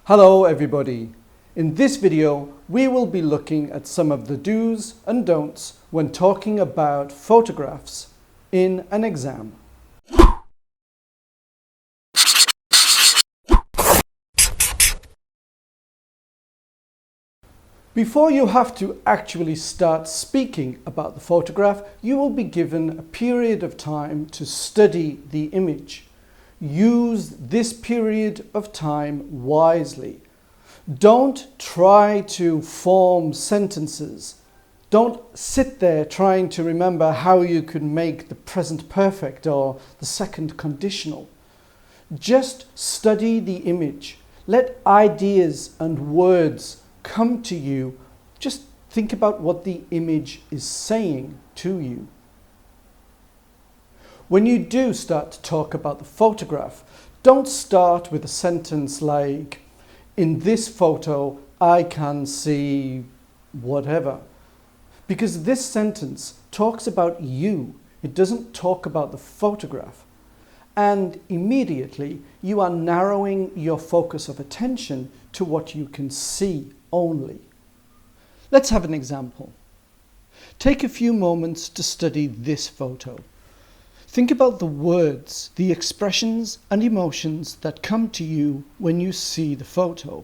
Hello everybody! In this video we will be looking at some of the do's and don'ts when talking about photographs in an exam. Before you have to actually start speaking about the photograph, you will be given a period of time to study the image. Use this period of time wisely. Don't try to form sentences. Don't sit there trying to remember how you could make the present perfect or the second conditional. Just study the image. Let ideas and words come to you. Just think about what the image is saying to you. When you do start to talk about the photograph, don't start with a sentence like, "In this photo, I can see whatever." Because this sentence talks about you. It doesn't talk about the photograph. And immediately, you are narrowing your focus of attention to what you can see only. Let's have an example. Take a few moments to study this photo. Think about the words, the expressions and emotions that come to you when you see the photo.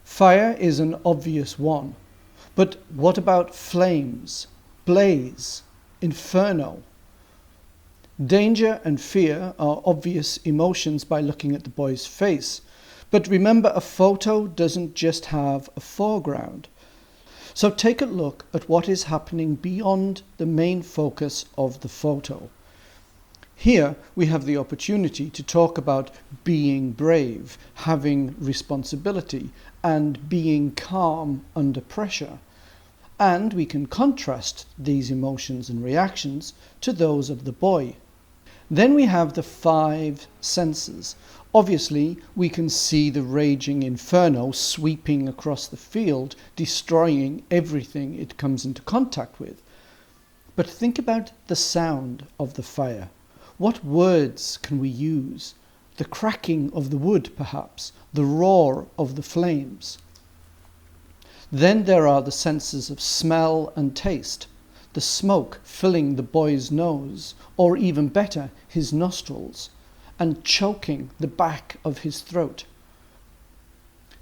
Fire is an obvious one, but what about flames, blaze, inferno? Danger and fear are obvious emotions by looking at the boy's face, but remember, a photo doesn't just have a foreground. So take a look at what is happening beyond the main focus of the photo. Here we have the opportunity to talk about being brave, having responsibility, and being calm under pressure. And we can contrast these emotions and reactions to those of the boy. Then we have the 5 senses. Obviously, we can see the raging inferno sweeping across the field, destroying everything it comes into contact with. But think about the sound of the fire. What words can we use? The cracking of the wood, perhaps, the roar of the flames. Then there are the senses of smell and taste, the smoke filling the boy's nose, or even better, his nostrils, and choking the back of his throat.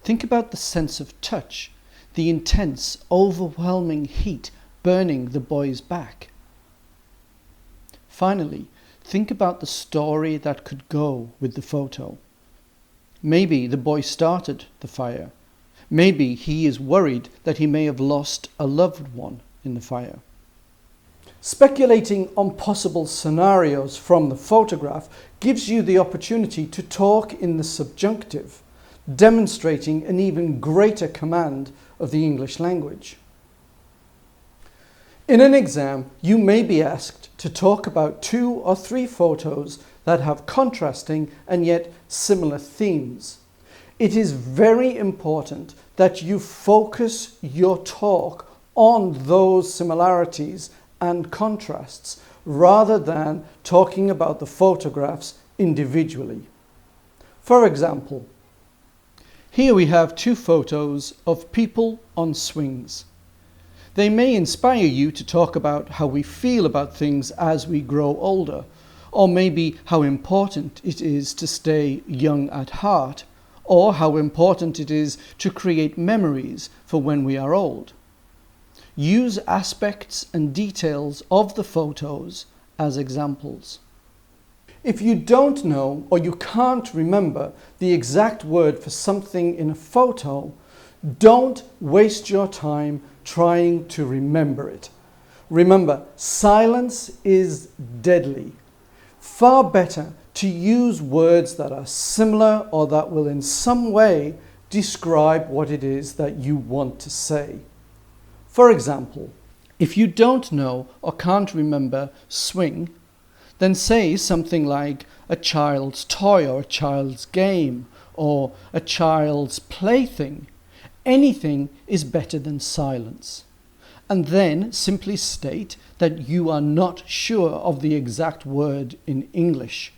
Think about the sense of touch, the intense, overwhelming heat burning the boy's back. Finally, think about the story that could go with the photo. Maybe the boy started the fire. Maybe he is worried that he may have lost a loved one in the fire. Speculating on possible scenarios from the photograph gives you the opportunity to talk in the subjunctive, demonstrating an even greater command of the English language. In an exam, you may be asked to talk about 2 or 3 photos that have contrasting and yet similar themes. It is very important that you focus your talk on those similarities and contrasts rather than talking about the photographs individually. For example, here we have 2 photos of people on swings. They may inspire you to talk about how we feel about things as we grow older, or maybe how important it is to stay young at heart, or how important it is to create memories for when we are old. Use aspects and details of the photos as examples. If you don't know or you can't remember the exact word for something in a photo, don't waste your time trying to remember it. Remember, silence is deadly. Far better to use words that are similar or that will in some way describe what it is that you want to say. For example, if you don't know or can't remember swing, then say something like a child's toy or a child's game or a child's plaything. Anything is better than silence. And then simply state that you are not sure of the exact word in English.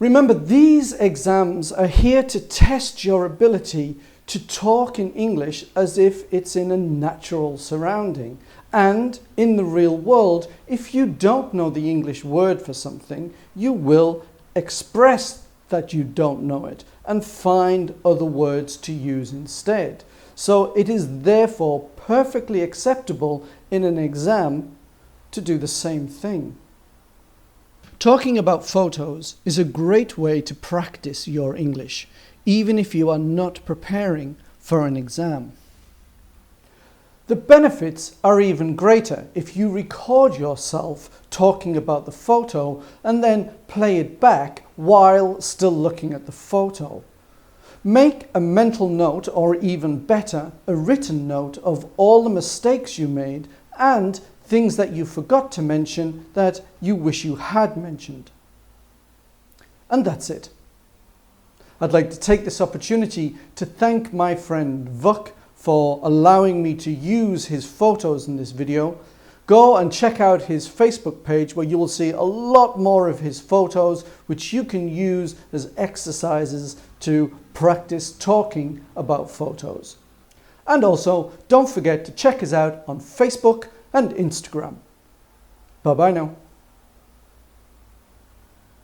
Remember, these exams are here to test your ability to talk in English as if it's in a natural surrounding. And in the real world, if you don't know the English word for something, you will express that you don't know it and find other words to use instead. So it is therefore perfectly acceptable in an exam to do the same thing. Talking about photos is a great way to practice your English, even if you are not preparing for an exam. The benefits are even greater if you record yourself talking about the photo and then play it back while still looking at the photo. Make a mental note, or even better, a written note of all the mistakes you made and things that you forgot to mention that you wish you had mentioned. And that's it. I'd like to take this opportunity to thank my friend Vuk for allowing me to use his photos in this video. Go and check out his Facebook page where you will see a lot more of his photos which you can use as exercises to practice talking about photos. And also, don't forget to check us out on Facebook and Instagram. Bye bye now.